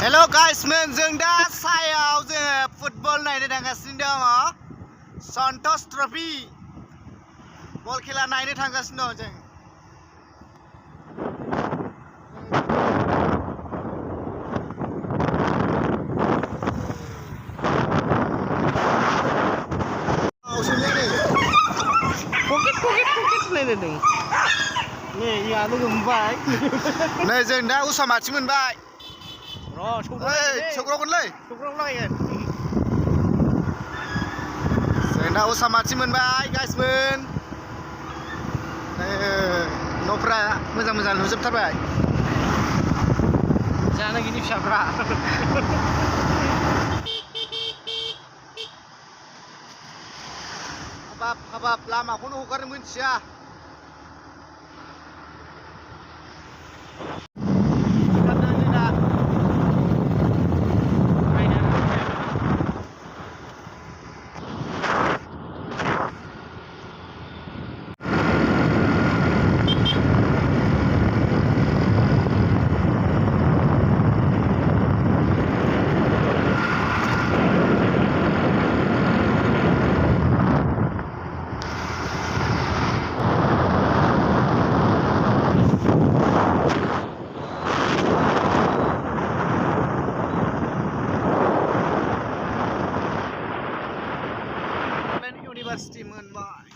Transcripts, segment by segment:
Hello' गाइसमोन जों दा सायाव जोङो फुटबल नायनो थांगासिनो दङ सन्टोष ट्रफी बल खेला नायनो थांगासिनो दं जों Ini iya lu gembai. नै जों दा उसामाथि मोनबाय र' सौग्रावगोनलै सौग्रावलायगोन जों दा उसामाथि मोनबाय गाइसमोन न'फ्रा मोजां मोजां नुजोबथारबाय जानो गिदिर फिसाफ्रा हाबाब लामाखौनो हगारनो मोनथिया University मोनबाय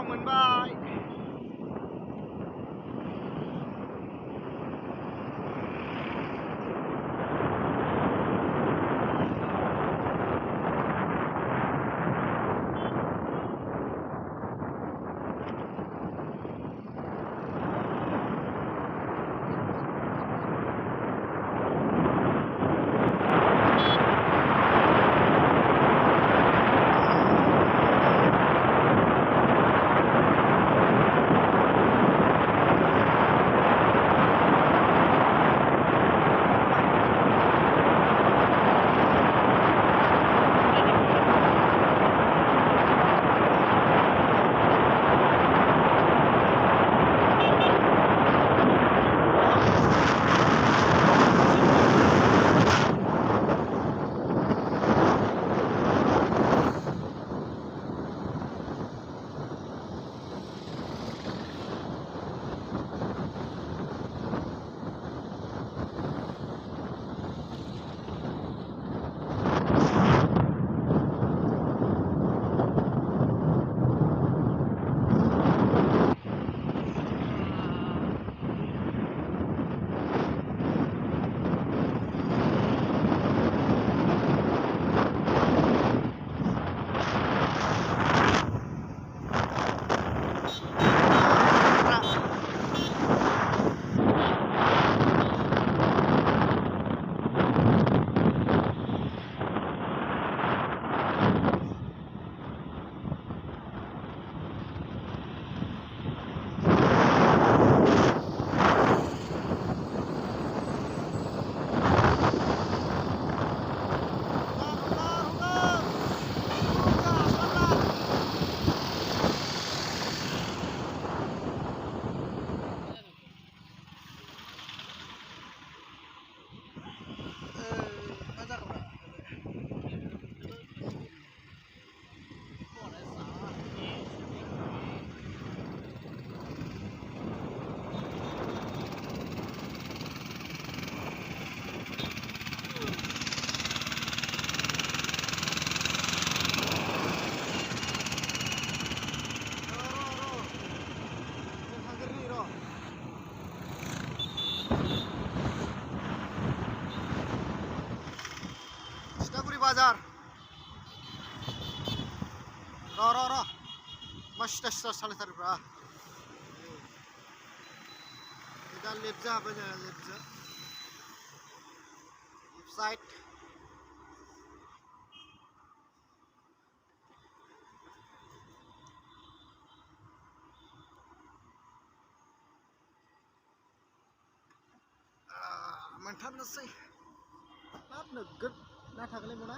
मोनबाय र मस्त सालायथारोब्रा दा लेफ्ट जाबाय जोंहा लेफ्ट साइड मोनथारनोसै हाब नोगोद ना थागोनलै मना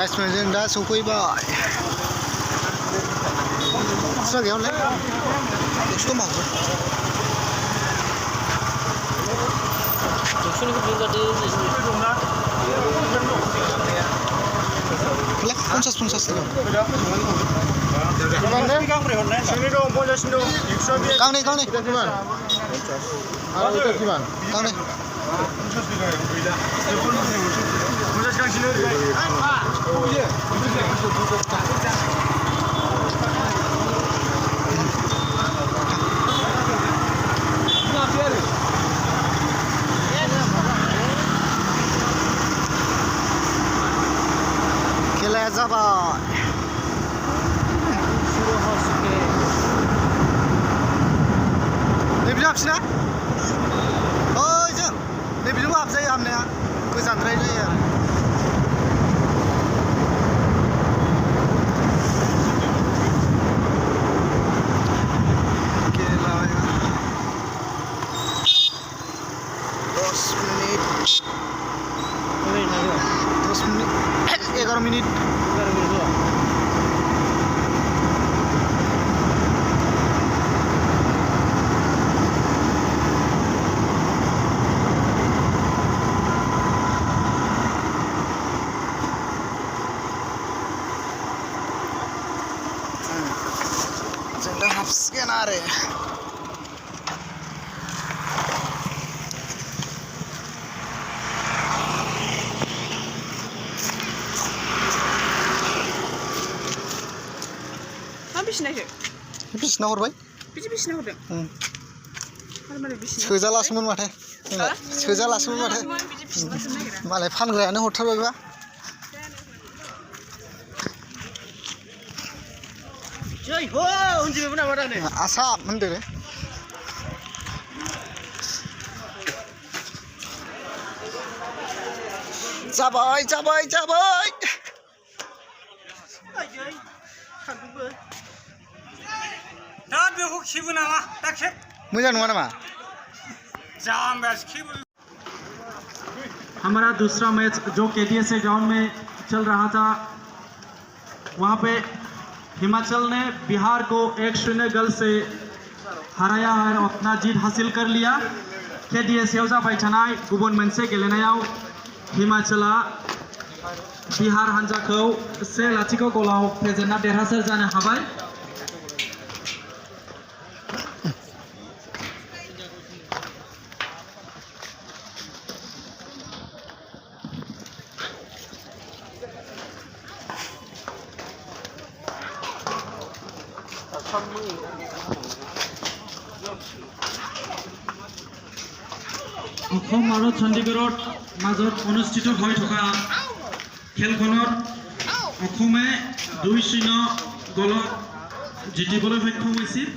guys, जों दा सफैबाय जायगायावलाय खस्थ' मावो पन्सास गांनै खेलाया जाबाय नैबेजों हाबसैना ओइ जों नैबेजोंबो हाबजायो हाबनाया गोजानद्राय जायो आरो एगार' मिनिट जों दा हाबसिगोन आरो बिसिना हरबाय बिसिना हरदों सोजालासोमोन माथो मालाय फानग्रायानो हरथारबायबा आसाम होनदो जाबाय मोजां नङा नामा हमारा दूसरा मैच जो KDSA ग्राउंड में चल रहा था वहाँ पे हिमाचल ने बिहार को 1-0 गोल से हराया और अपना जीत हासिल कर लिया KDSA जाबाय थानाय गुबुन मोनसे गेलेनायाव हिमाचला बिहार हान्जाखौ 1-0 गलाव फेजेनना देरहासार जानो हाबाय অসম আৰু চণ্ডীগড়ত মাজত অনুষ্ঠিত হৈ থকা খেলখনত অসমে 2-0 গলত জিকিবলৈ সক্ষম হৈছিল।